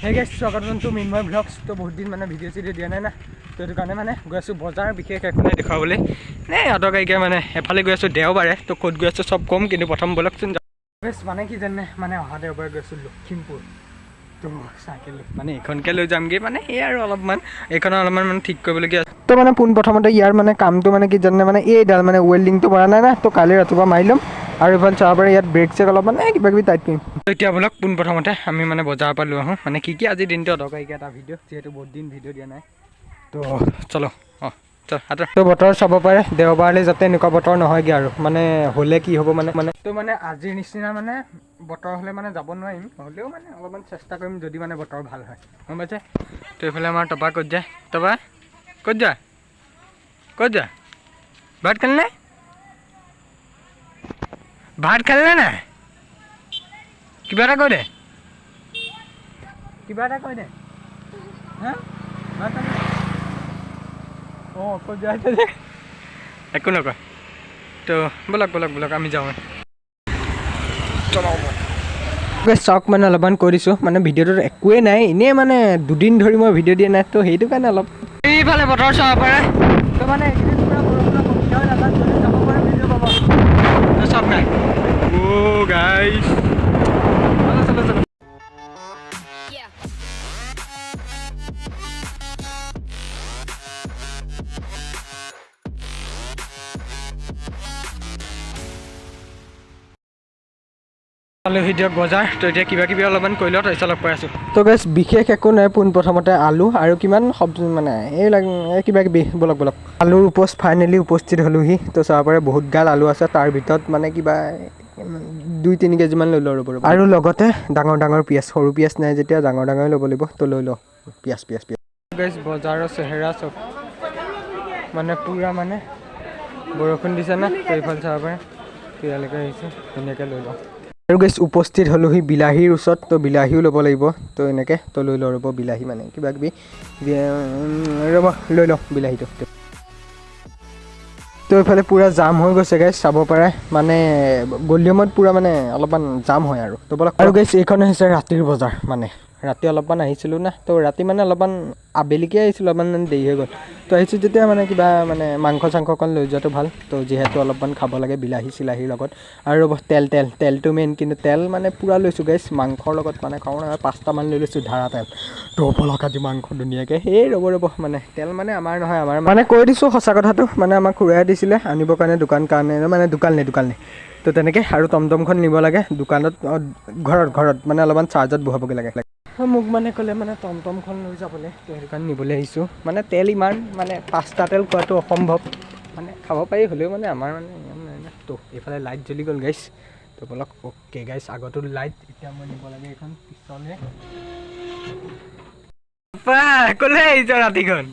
Hey guys, welcome to Minmay Vlogs. तो बहुत दिन मैंने वीडियो सीडियो दिया নাই ना तो সেইটো কাৰণে মানে গৈ আছো বজাৰ বিশেষ একো নাই দেখাবলৈ নে অটো গাইকে মানে এফালে গৈ আছো দেওবাৰে তো ক'ত গৈ আছো সব কম কিন্তু প্ৰথম বলকচোন বেছ মানে কি জানে মানে অহা দেওবাৰে গৈ আছো লখিমপুৰ তো সাইকেল মানে এখনকে লৈ যামগে মানে এই আৰু অলপমান এখন অলপমান মানে ঠিক কৰিবলগীয়া তো মানে পোন প্ৰথমতে ইয়াৰ মানে কামটো মানে কি জানে মানে এইডাল মানে ৱেল্ডিংটো কৰা নাই না তো কালি ৰাতিপুৱা মাৰি ল'ম আৰু ইফাল চাবাৰে ইয়াত ব্ৰেক চেক অলপমান কিবা কিবি টাইট কৰিম এতিয়া বলক পোন প্ৰথমতে আমি মানে বজাৰৰ পৰা লৈ আহোঁ মানে কি আজি দিনটো অদৰকাৰীকৈ এটা ভিডিঅ' যিহেতু বহুত দিন ভিডিঅ' দিয়া নাই তো চলো তো বতৰ চাব পাৰে দেওবাৰলৈ যাতে এনেকুৱা বতৰ নহয়গৈ আৰু মানে হ'লে কি হ'ব মানে তো মানে আজিৰ নিচিনা মানে বতৰ হ'লে মানে যাব নোৱাৰিম হ'লেও মানে অলপমান চেষ্টা কৰিম যদি মানে বতৰ ভাল হয় গম পাইছে তো এইফালে আমাৰ তপা ক'ত যায় তপা ক'ত যা ভাত খালি নাই ভাত খালি নাই কিবা এটা কৈ দে হা ভাত খালি ক'ত যায় একো নকয় তো বলক আমি যাওঁ চাওক মানে অলপমান কৈ দিছোঁ মানে ভিডিঅ'টোত একোৱেই নাই এনেই মানে দুদিন ধৰি মই ভিডিঅ' দিয়া নাই তো সেইটো কাৰণে অলপ এইফালে বতৰ চাব পাৰে তো মানে এইকেইদিন পূৰা বৰষুণৰ সুবিধাও নাজানো যাব পাৰে ভিডিঅ' পাব চাওক নাই গাইছ চলো আলহী দিয়ক বজাৰ তো এতিয়া কিবা কিবি অলপমান কৰি লওঁ তাৰপিছত লগ পাই আছোঁ তো গাইছ বিশেষ একো নাই পোনপ্ৰথমতে আলু আৰু কিমান চব্জি মানে এইবিলাক কিবা কিবি বলক আলুৰ ফাইনেলি উপস্থিত হ'লোহি তো চাব পাৰে বহুত গাল আলু আছে তাৰ ভিতৰত মানে কিবা 2-3 কেজিমান লৈ লওঁ আৰু লগতে ডাঙৰ পিঁয়াজ সৰু পিঁয়াজ নাই যেতিয়া ডাঙৰ ল'ব লাগিব তো লৈ লওঁ পিঁয়াজ গাইছ বজাৰৰ চেহেৰা চব মানে পূৰা মানে বৰষুণ দিছে না তো এইফালে চাব পাৰে ইয়ালৈকে আহিছে ধুনীয়াকৈ লৈ লওঁ আৰু গাইছ উপস্থিত হ'লোহি বিলাহীৰ ওচৰত তো বিলাহীও ল'ব লাগিব তো এনেকৈ তো লৈ লওঁ ৰ'ব বিলাহী মানে কিবা কিবি ৰ'ব লৈ লওঁ বিলাহীটো তো এইফালে পূৰা জাম হৈ গৈছে গাইছ চাব পাৰে মানে গলিয়মত পূৰা মানে অলপমান জাম হয় আৰু তো বলক আৰু গাইছ এইখন হৈছে ৰাতিৰ বজাৰ মানে ৰাতি অলপমান আহিছিলোঁ না তো ৰাতি মানে অলপমান আবেলিকৈ আহিছিলোঁ অলপমান দেৰি হৈ গ'ল তো আহিছোঁ যেতিয়া মানে কিবা মানে মাংস চাংস অকণ লৈ যোৱাটো ভাল তো যিহেতু অলপমান খাব লাগে বিলাহী চিলাহীৰ লগত আৰু তেলটো মেইন কিন্তু তেল মানে পূৰা লৈছোঁ গাইছ মাংসৰ লগত মানে খাওঁ নহয় 5টামান লৈ লৈছোঁ ধাৰা তেল তো বলক আজি মাংস ধুনীয়াকৈ এই ৰ'ব মানে তেল মানে আমাৰ নহয় আমাৰ মানে কৈ দিছোঁ সঁচা কথাটো মানে আমাক খুৰাই দিছিলে আনিবৰ কাৰণে দোকান নে তো তেনেকৈ আৰু টমটমখন নিব লাগে দোকানত ঘৰত মানে অলপমান চাৰ্জত বহাবগৈ লাগে মোক মানে ক'লে মানে টমটমখন লৈ যাবলৈ তো সেইটো কাৰণে নিবলৈ আহিছোঁ মানে তেল ইমান মানে 5টা তেল খোৱাটো অসম্ভৱ মানে খাব পাৰি হ'লেও মানে আমাৰ মানে ইমান নাই না তো এইফালে লাইট জ্বলি গ'ল গাইছ তো বলক অ'কে গাইছ আগতো লাইট এতিয়া মই নিব লাগে এইখন পিছলে ক'লে আহিছ ৰাতিখন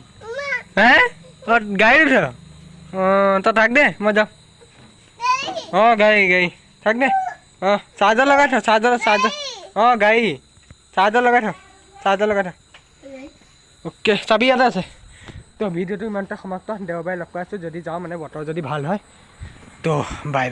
হে গাড়ী উঠ তই থাক দে মই যাওঁ গাড়ী থাক দে চাৰ্জাৰ লগাই থ চাৰ্জাৰ গাড়ী চাৰ্জাৰ লগাই থ অ'কে চাবি ইয়াতে আছে তো ভিডিঅ'টো ইমানটা সমাপ্ত দেওবাৰে লগ পাই আছোঁ যদি যাওঁ মানে বতৰ যদি ভাল হয় তো বাই